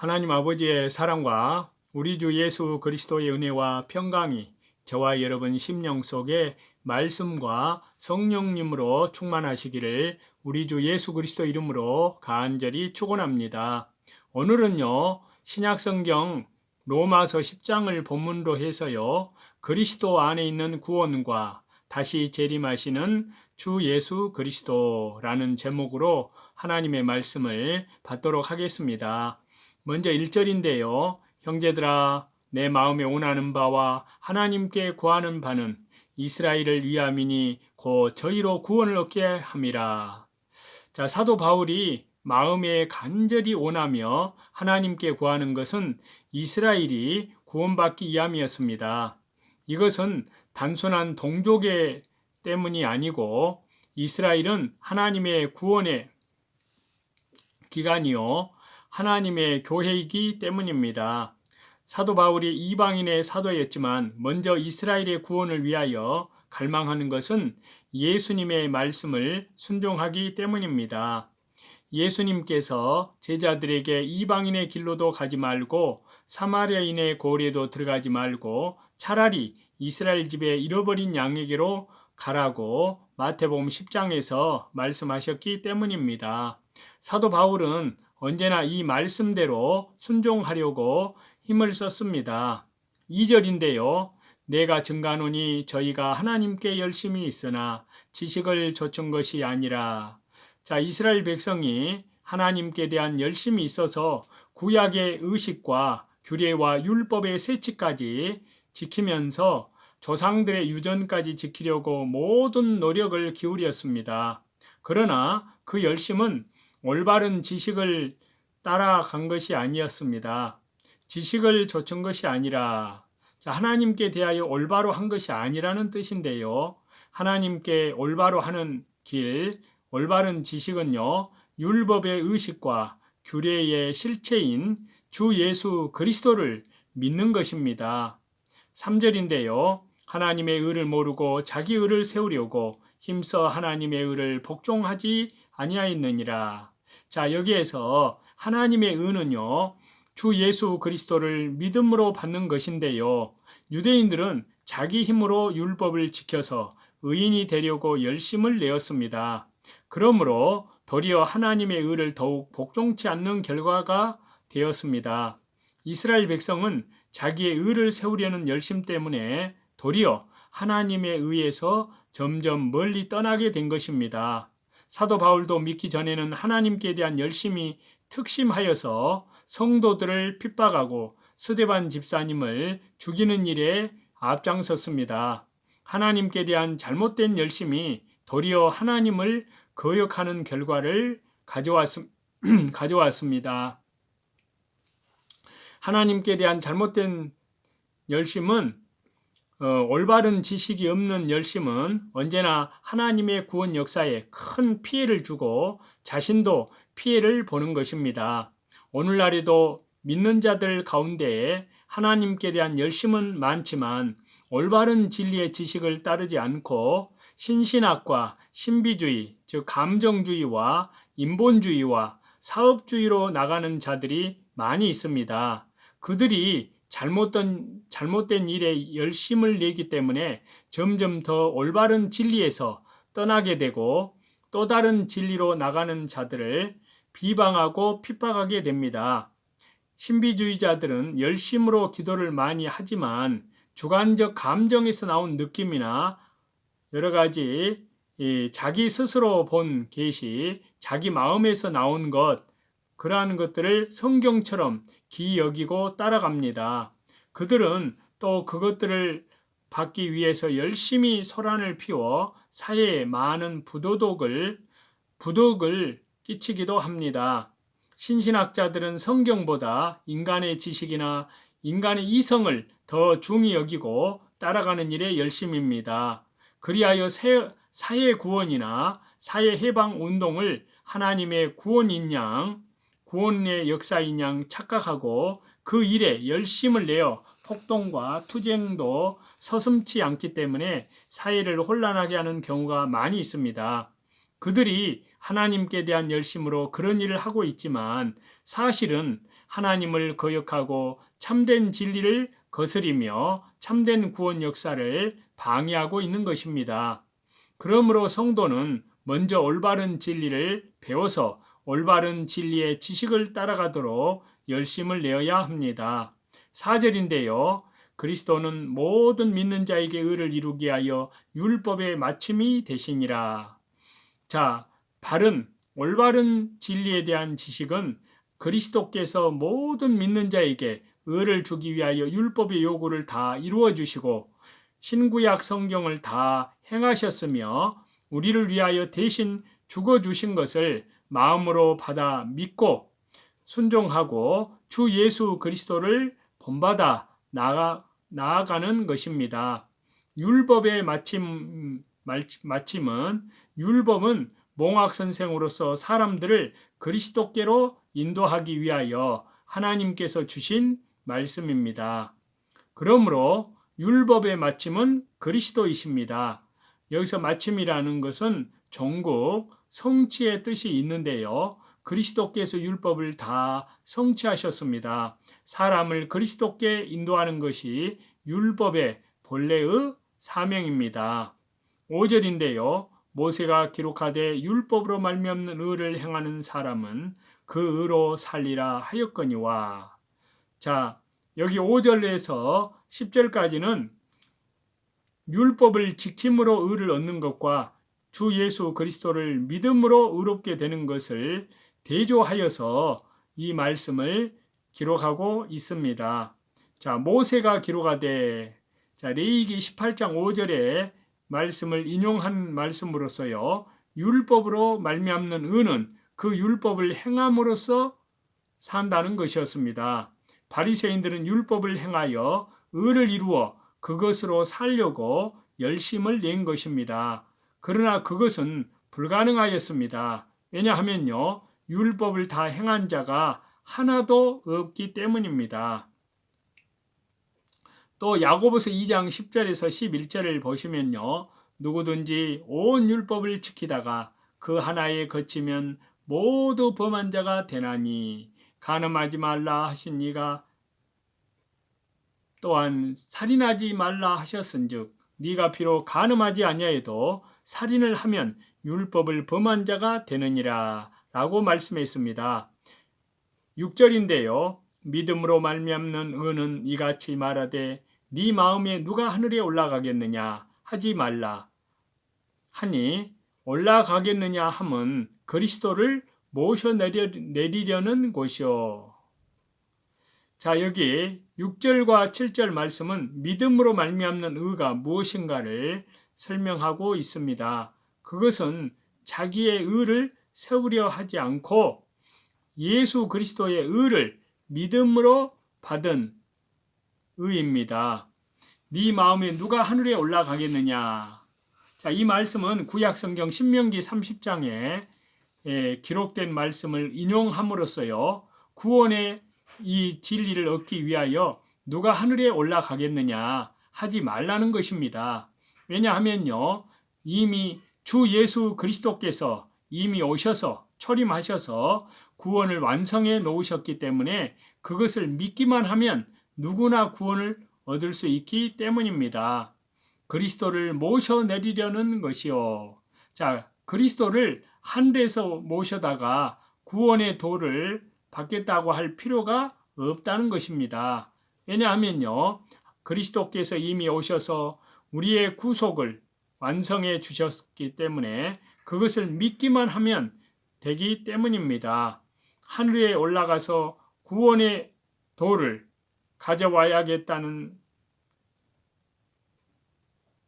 하나님 아버지의 사랑과 우리 주 예수 그리스도의 은혜와 평강이 저와 여러분 심령 속에 말씀과 성령님으로 충만하시기를 우리 주 예수 그리스도 이름으로 간절히 축원합니다. 오늘은요, 신약성경 로마서 10장을 본문으로 해서요, 그리스도 안에 있는 구원과 다시 재림하시는 주 예수 그리스도라는 제목으로 하나님의 말씀을 받도록 하겠습니다. 먼저 1절인데요. 형제들아, 내 마음에 원하는 바와 하나님께 구하는 바는 이스라엘을 위함이니 곧 저희로 구원을 얻게 함이라. 자, 사도 바울이 마음에 간절히 원하며 하나님께 구하는 것은 이스라엘이 구원받기 위함이었습니다. 이것은 단순한 동족의 때문이 아니고 이스라엘은 하나님의 구원의 기간이요, 하나님의 교회이기 때문입니다. 사도 바울이 이방인의 사도였지만 먼저 이스라엘의 구원을 위하여 갈망하는 것은 예수님의 말씀을 순종하기 때문입니다. 예수님께서 제자들에게 이방인의 길로도 가지 말고 사마리아인의 고리에도 들어가지 말고 차라리 이스라엘 집에 잃어버린 양에게로 가라고 마태복음 10장에서 말씀하셨기 때문입니다. 사도 바울은 언제나 이 말씀대로 순종하려고 힘을 썼습니다. 2절인데요. 내가 증가하노니 저희가 하나님께 열심히 있으나 지식을 좇은 것이 아니라. 자, 이스라엘 백성이 하나님께 대한 열심이 있어서 구약의 의식과 규례와 율법의 세치까지 지키면서 조상들의 유전까지 지키려고 모든 노력을 기울였습니다. 그러나 그 열심은 올바른 지식을 따라간 것이 아니었습니다. 지식을 좇은 것이 아니라, 자, 하나님께 대하여 올바로 한 것이 아니라는 뜻인데요. 하나님께 올바로 하는 길, 올바른 지식은요, 율법의 의식과 규례의 실체인 주 예수 그리스도를 믿는 것입니다. 3절인데요. 하나님의 의를 모르고 자기 의를 세우려고 힘써 하나님의 의를 복종하지 아니하였느니라. 자, 여기에서 하나님의 의는요, 주 예수 그리스도를 믿음으로 받는 것인데요. 유대인들은 자기 힘으로 율법을 지켜서 의인이 되려고 열심을 내었습니다. 그러므로 도리어 하나님의 의를 더욱 복종치 않는 결과가 되었습니다. 이스라엘 백성은 자기의 의를 세우려는 열심 때문에 도리어 하나님의 의에서 점점 멀리 떠나게 된 것입니다. 사도 바울도 믿기 전에는 하나님께 대한 열심이 특심하여서 성도들을 핍박하고 스데반 집사님을 죽이는 일에 앞장섰습니다. 하나님께 대한 잘못된 열심이 도리어 하나님을 거역하는 결과를 가져왔습니다. 하나님께 대한 잘못된 열심은 올바른 지식이 없는 열심은 언제나 하나님의 구원 역사에 큰 피해를 주고 자신도 피해를 보는 것입니다. 오늘날에도 믿는 자들 가운데 하나님께 대한 열심은 많지만 올바른 진리의 지식을 따르지 않고 신신학과 신비주의, 즉 감정주의와 인본주의와 사업주의로 나가는 자들이 많이 있습니다. 그들이 잘못된 일에 열심을 내기 때문에 점점 더 올바른 진리에서 떠나게 되고 또 다른 진리로 나가는 자들을 비방하고 핍박하게 됩니다. 신비주의자들은 열심으로 기도를 많이 하지만 주관적 감정에서 나온 느낌이나 여러 가지 자기 스스로 본 계시, 자기 마음에서 나온 것, 그러한 것들을 성경처럼 기이 여기고 따라갑니다. 그들은 또 그것들을 받기 위해서 열심히 소란을 피워 사회에 많은 부도덕을 끼치기도 합니다. 신신학자들은 성경보다 인간의 지식이나 인간의 이성을 더 중히 여기고 따라가는 일에 열심입니다. 그리하여 사회 구원이나 사회 해방 운동을 하나님의 구원인 양, 구원의 역사인 양 착각하고 그 일에 열심을 내어 폭동과 투쟁도 서슴지 않기 때문에 사회를 혼란하게 하는 경우가 많이 있습니다. 그들이 하나님께 대한 열심으로 그런 일을 하고 있지만 사실은 하나님을 거역하고 참된 진리를 거스리며 참된 구원 역사를 방해하고 있는 것입니다. 그러므로 성도는 먼저 올바른 진리를 배워서 올바른 진리의 지식을 따라가도록 열심을 내어야 합니다. 4절인데요. 그리스도는 모든 믿는 자에게 의를 이루게 하여 율법의 마침이 되시니라. 자, 올바른 진리에 대한 지식은 그리스도께서 모든 믿는 자에게 의를 주기 위하여 율법의 요구를 다 이루어 주시고 신구약 성경을 다 행하셨으며 우리를 위하여 대신 죽어 주신 것을 마음으로 받아 믿고 순종하고 주 예수 그리스도를 본받아 나아가는 것입니다. 율법의 마침은 율법은 몽학 선생으로서 사람들을 그리스도께로 인도하기 위하여 하나님께서 주신 말씀입니다. 그러므로 율법의 마침은 그리스도이십니다. 여기서 마침이라는 것은 종국, 성취의 뜻이 있는데요. 그리스도께서 율법을 다 성취하셨습니다. 사람을 그리스도께 인도하는 것이 율법의 본래의 사명입니다. 5절인데요. 모세가 기록하되 율법으로 말미암는 의를 행하는 사람은 그 의로 살리라 하였거니와. 자, 여기 5절에서 10절까지는 율법을 지킴으로 의를 얻는 것과 주 예수 그리스도를 믿음으로 의롭게 되는 것을 대조하여서 이 말씀을 기록하고 있습니다. 자, 모세가 기록하되, 자, 레위기 18장 5절에 말씀을 인용한 말씀으로서요. 율법으로 말미암는 의는 그 율법을 행함으로써 산다는 것이었습니다. 바리새인들은 율법을 행하여 의를 이루어 그것으로 살려고 열심을 낸 것입니다. 그러나 그것은 불가능하였습니다. 왜냐하면요. 율법을 다 행한 자가 하나도 없기 때문입니다. 또 야고보서 2장 10절에서 11절을 보시면요. 누구든지 온 율법을 지키다가 그 하나에 거치면 모두 범한 자가 되나니 간음하지 말라 하신 이가 또한 살인하지 말라 하셨은즉 네가 비록 간음하지 아니하여도 살인을 하면 율법을 범한 자가 되느니라 라고 말씀했습니다. 6절인데요. 믿음으로 말미암는 의는 이같이 말하되 네 마음에 누가 하늘에 올라가겠느냐 하지 말라 하니 올라가겠느냐 함은 그리스도를 모셔 내리려는 곳이요. 자, 여기 6절과 7절 말씀은 믿음으로 말미암는 의가 무엇인가를 설명하고 있습니다. 그것은 자기의 의를 세우려 하지 않고 예수 그리스도의 의를 믿음으로 받은 의입니다. 네 마음에 누가 하늘에 올라가겠느냐. 자, 이 말씀은 구약성경 신명기 30장에 기록된 말씀을 인용함으로써요. 구원의 이 진리를 얻기 위하여 누가 하늘에 올라가겠느냐 하지 말라는 것입니다. 왜냐하면요. 이미 주 예수 그리스도께서 이미 오셔서 초림하셔서 구원을 완성해 놓으셨기 때문에 그것을 믿기만 하면 누구나 구원을 얻을 수 있기 때문입니다. 그리스도를 모셔내리려는 것이요. 자, 그리스도를 하늘에서 모셔다가 구원의 도를 받겠다고 할 필요가 없다는 것입니다. 왜냐하면요. 그리스도께서 이미 오셔서 우리의 구속을 완성해 주셨기 때문에 그것을 믿기만 하면 되기 때문입니다. 하늘에 올라가서 구원의 도를 가져와야겠다는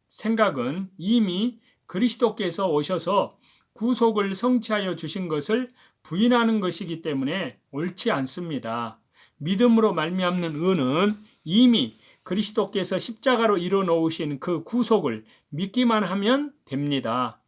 생각은 이미 그리스도께서 오셔서 구속을 성취하여 주신 것을 부인하는 것이기 때문에 옳지 않습니다. 믿음으로 말미암는 의는 이미 그리스도께서 십자가로 이뤄 놓으신 그 구속을 믿기만 하면 됩니다.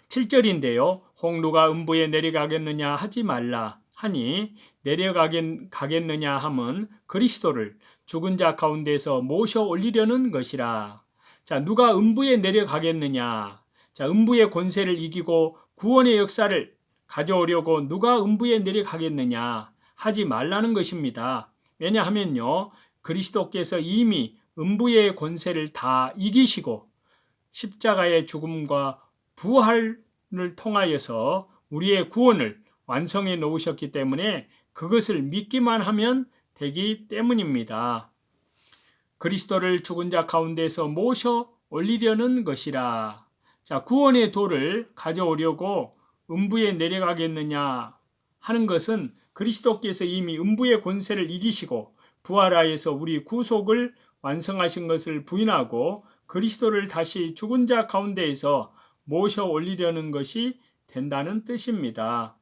7절인데요. 홍루가 음부에 내려가겠느냐 하지 말라 하니 내려가겠느냐 함은 그리스도를 죽은 자 가운데서 모셔 올리려는 것이라. 자, 누가 음부에 내려가겠느냐. 자, 음부의 권세를 이기고 구원의 역사를 가져오려고 누가 음부에 내려가겠느냐 하지 말라는 것입니다. 왜냐하면요, 그리스도께서 이미 음부의 권세를 다 이기시고 십자가의 죽음과 부활을 통하여서 우리의 구원을 완성해 놓으셨기 때문에 그것을 믿기만 하면 되기 때문입니다. 그리스도를 죽은 자 가운데서 모셔 올리려는 것이라. 자, 구원의 도를 가져오려고 음부에 내려가겠느냐 하는 것은 그리스도께서 이미 음부의 권세를 이기시고 부활하여서 우리 구속을 완성하신 것을 부인하고 그리스도를 다시 죽은 자 가운데에서 모셔 올리려는 것이 된다는 뜻입니다.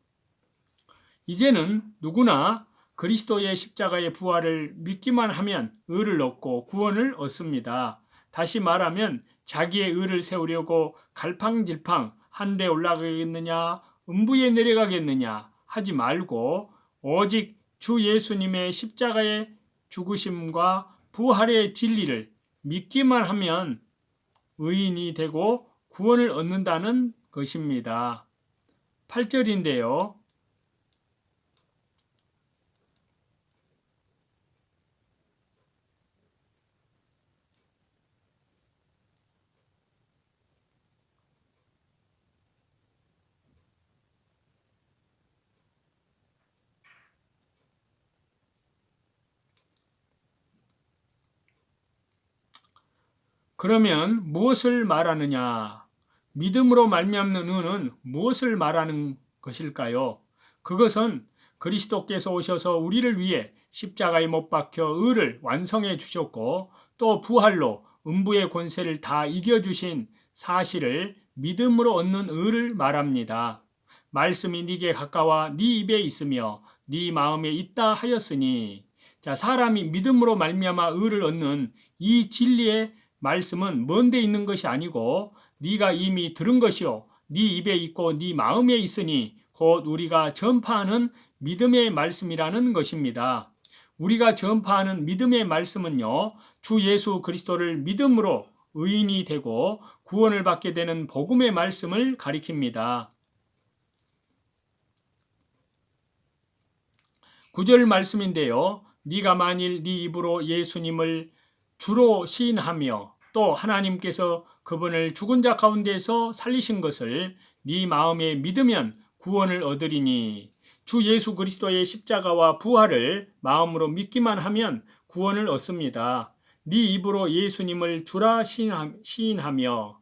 이제는 누구나 그리스도의 십자가의 부활을 믿기만 하면 의를 얻고 구원을 얻습니다. 다시 말하면 자기의 의를 세우려고 갈팡질팡 하늘에 올라가겠느냐 음부에 내려가겠느냐 하지 말고 오직 주 예수님의 십자가의 죽으심과 부활의 진리를 믿기만 하면 의인이 되고 구원을 얻는다는 것입니다. 8절인데요. 그러면 무엇을 말하느냐? 믿음으로 말미암는 의는 무엇을 말하는 것일까요? 그것은 그리스도께서 오셔서 우리를 위해 십자가에 못 박혀 의를 완성해 주셨고 또 부활로 음부의 권세를 다 이겨주신 사실을 믿음으로 얻는 의를 말합니다. 말씀이 네게 가까워 네 입에 있으며 네 마음에 있다 하였으니, 자, 사람이 믿음으로 말미암아 의를 얻는 이 진리의 말씀은 먼 데 있는 것이 아니고 네가 이미 들은 것이요 네 입에 있고 네 마음에 있으니 곧 우리가 전파하는 믿음의 말씀이라는 것입니다. 우리가 전파하는 믿음의 말씀은요, 주 예수 그리스도를 믿음으로 의인이 되고 구원을 받게 되는 복음의 말씀을 가리킵니다. 9절 말씀인데요. 네가 만일 네 입으로 예수님을 주로 시인하며 또 하나님께서 그분을 죽은 자 가운데서 살리신 것을 네 마음에 믿으면 구원을 얻으리니, 주 예수 그리스도의 십자가와 부활을 마음으로 믿기만 하면 구원을 얻습니다. 네 입으로 예수님을 주라 시인하며,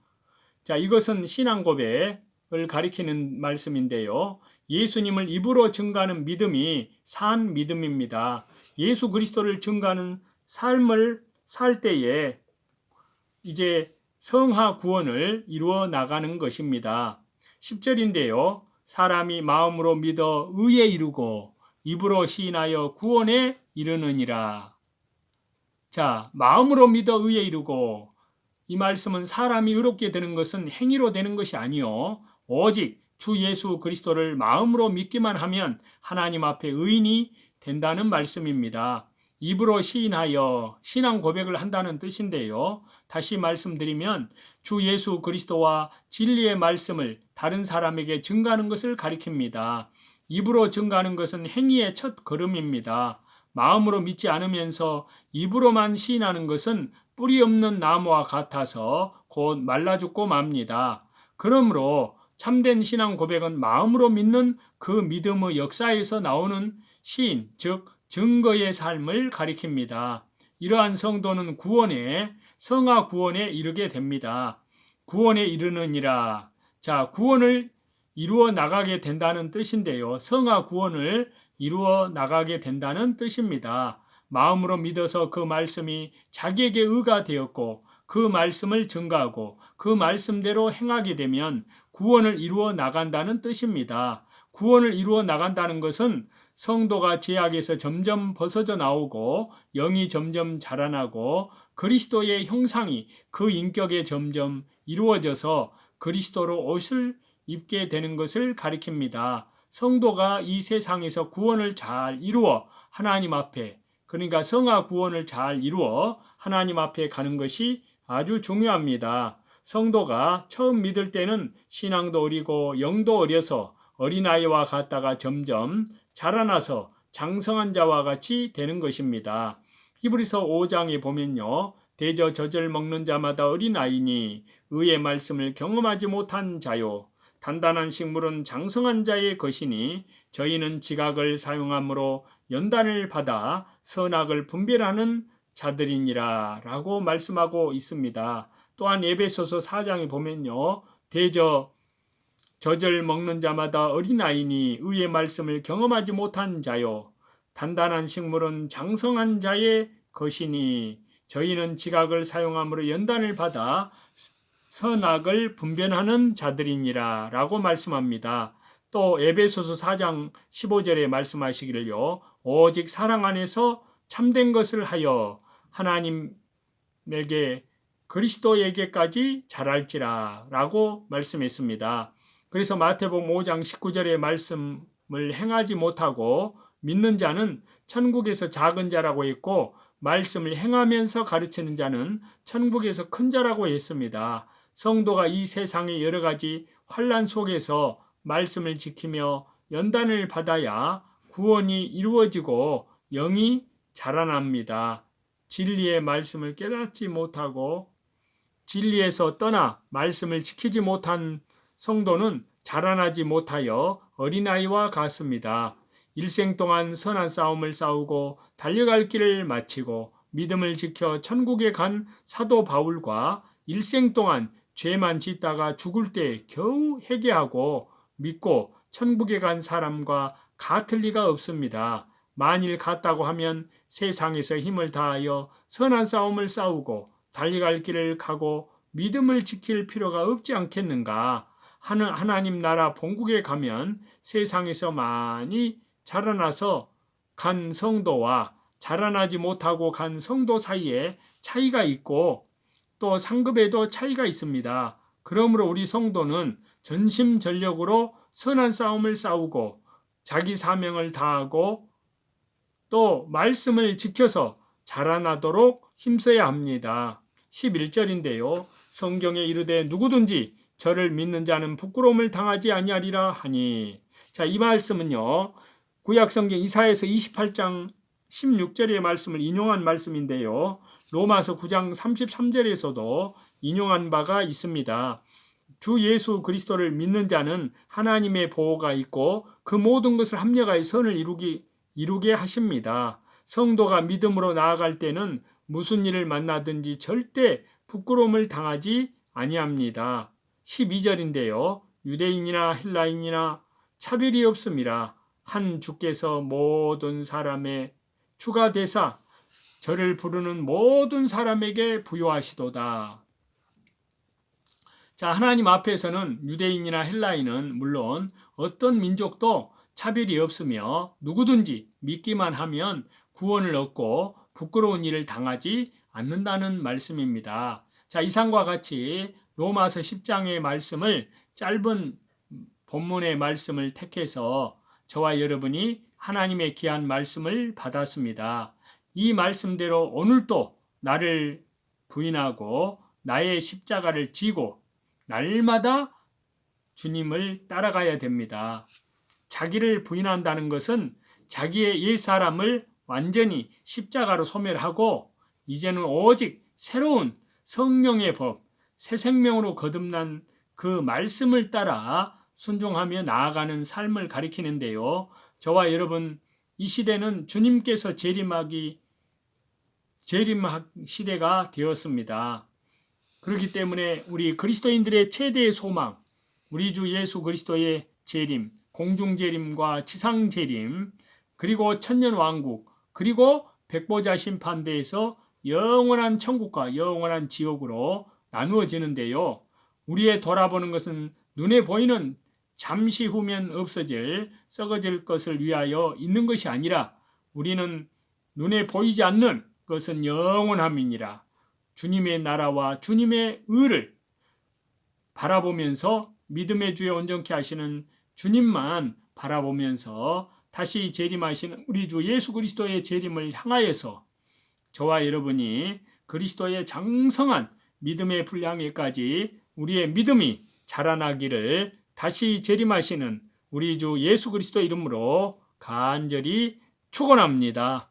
자, 이것은 신앙 고백을 가리키는 말씀인데요. 예수님을 입으로 증거하는 믿음이 산 믿음입니다. 예수 그리스도를 증거하는 삶을 살 때에 이제 성화 구원을 이루어 나가는 것입니다. 10절인데요. 사람이 마음으로 믿어 의에 이르고 입으로 시인하여 구원에 이르느니라. 자, 마음으로 믿어 의에 이르고, 이 말씀은 사람이 의롭게 되는 것은 행위로 되는 것이 아니요 오직 주 예수 그리스도를 마음으로 믿기만 하면 하나님 앞에 의인이 된다는 말씀입니다. 입으로 시인하여 신앙 고백을 한다는 뜻인데요. 다시 말씀드리면 주 예수 그리스도와 진리의 말씀을 다른 사람에게 증거하는 것을 가리킵니다. 입으로 증거하는 것은 행위의 첫 걸음입니다. 마음으로 믿지 않으면서 입으로만 시인하는 것은 뿌리 없는 나무와 같아서 곧 말라 죽고 맙니다. 그러므로 참된 신앙 고백은 마음으로 믿는 그 믿음의 역사에서 나오는 시인, 즉 증거의 삶을 가리킵니다. 이러한 성도는 구원에, 성화 구원에 이르게 됩니다. 구원에 이르느니라. 자, 구원을 이루어 나가게 된다는 뜻인데요. 성화 구원을 이루어 나가게 된다는 뜻입니다. 마음으로 믿어서 그 말씀이 자기에게 의가 되었고 그 말씀을 증거하고 그 말씀대로 행하게 되면 구원을 이루어 나간다는 뜻입니다. 구원을 이루어 나간다는 것은 성도가 죄악에서 점점 벗어져 나오고 영이 점점 자라나고 그리스도의 형상이 그 인격에 점점 이루어져서 그리스도로 옷을 입게 되는 것을 가리킵니다. 성도가 이 세상에서 구원을 잘 이루어 하나님 앞에, 그러니까 성화 구원을 잘 이루어 하나님 앞에 가는 것이 아주 중요합니다. 성도가 처음 믿을 때는 신앙도 어리고 영도 어려서 어린아이와 같다가 점점 자라나서 장성한 자와 같이 되는 것입니다. 히브리서 5장에 보면요. 대저 젖을 먹는 자마다 어린아이니 의의 말씀을 경험하지 못한 자요. 단단한 식물은 장성한 자의 것이니 저희는 지각을 사용함으로 연단을 받아 선악을 분별하는 자들이니라 라고 말씀하고 있습니다. 또한 에베소서 4장에 보면요. 대저 젖을 먹는 자마다 어린아이니 의의 말씀을 경험하지 못한 자요. 단단한 식물은 장성한 자의 것이니 저희는 지각을 사용함으로 연단을 받아 선악을 분별하는 자들이니라 라고 말씀합니다. 또 에베소서 4장 15절에 말씀하시기를요. 오직 사랑 안에서 참된 것을 하여 하나님에게 그리스도에게까지 자랄지라 라고 말씀했습니다. 그래서 마태복음 5장 19절의 말씀을 행하지 못하고 믿는 자는 천국에서 작은 자라고 했고 말씀을 행하면서 가르치는 자는 천국에서 큰 자라고 했습니다. 성도가 이 세상의 여러 가지 환난 속에서 말씀을 지키며 연단을 받아야 구원이 이루어지고 영이 자라납니다. 진리의 말씀을 깨닫지 못하고 진리에서 떠나 말씀을 지키지 못한 성도는 자라나지 못하여 어린아이와 같습니다. 일생 동안 선한 싸움을 싸우고 달려갈 길을 마치고 믿음을 지켜 천국에 간 사도 바울과 일생 동안 죄만 짓다가 죽을 때 겨우 회개하고 믿고 천국에 간 사람과 같을 리가 없습니다. 만일 같다고 하면 세상에서 힘을 다하여 선한 싸움을 싸우고 달려갈 길을 가고 믿음을 지킬 필요가 없지 않겠는가? 하나님 나라 본국에 가면 세상에서 많이 자라나서 간 성도와 자라나지 못하고 간 성도 사이에 차이가 있고 또 상급에도 차이가 있습니다. 그러므로 우리 성도는 전심전력으로 선한 싸움을 싸우고 자기 사명을 다하고 또 말씀을 지켜서 자라나도록 힘써야 합니다. 11절인데요. 성경에 이르되 누구든지 저를 믿는 자는 부끄러움을 당하지 아니하리라 하니. 자, 이 말씀은요. 구약 성경 이사야서 28장 16절의 말씀을 인용한 말씀인데요. 로마서 9장 33절에서도 인용한 바가 있습니다. 주 예수 그리스도를 믿는 자는 하나님의 보호가 있고 그 모든 것을 합력하여 선을 이루게 하십니다. 성도가 믿음으로 나아갈 때는 무슨 일을 만나든지 절대 부끄러움을 당하지 아니합니다. 12절인데요. 유대인이나 헬라인이나 차별이 없음이라 한 주께서 모든 사람의 주가 되사 저를 부르는 모든 사람에게 부요하시도다. 자, 하나님 앞에서는 유대인이나 헬라인은 물론 어떤 민족도 차별이 없으며 누구든지 믿기만 하면 구원을 얻고 부끄러운 일을 당하지 않는다는 말씀입니다. 자, 이상과 같이 로마서 10장의 말씀을 짧은 본문의 말씀을 택해서 저와 여러분이 하나님의 귀한 말씀을 받았습니다. 이 말씀대로 오늘도 나를 부인하고 나의 십자가를 지고 날마다 주님을 따라가야 됩니다. 자기를 부인한다는 것은 자기의 옛사람을 완전히 십자가로 소멸하고 이제는 오직 새로운 성령의 법, 새 생명으로 거듭난 그 말씀을 따라 순종하며 나아가는 삶을 가리키는데요. 저와 여러분, 이 시대는 주님께서 재림학 시대가 되었습니다. 그렇기 때문에 우리 그리스도인들의 최대의 소망, 우리 주 예수 그리스도의 재림, 공중재림과 지상재림, 그리고 천년왕국, 그리고 백보자 심판대에서 영원한 천국과 영원한 지옥으로 나누어지는데요. 우리의 돌아보는 것은 눈에 보이는 잠시 후면 없어질 썩어질 것을 위하여 있는 것이 아니라 우리는 눈에 보이지 않는 것은 영원함이니라. 주님의 나라와 주님의 의를 바라보면서 믿음의 주에 온전케 하시는 주님만 바라보면서 다시 재림하시는 우리 주 예수 그리스도의 재림을 향하여서 저와 여러분이 그리스도의 장성한 믿음의 분량에까지 우리의 믿음이 자라나기를 다시 재림하시는 우리 주 예수 그리스도 이름으로 간절히 축원합니다.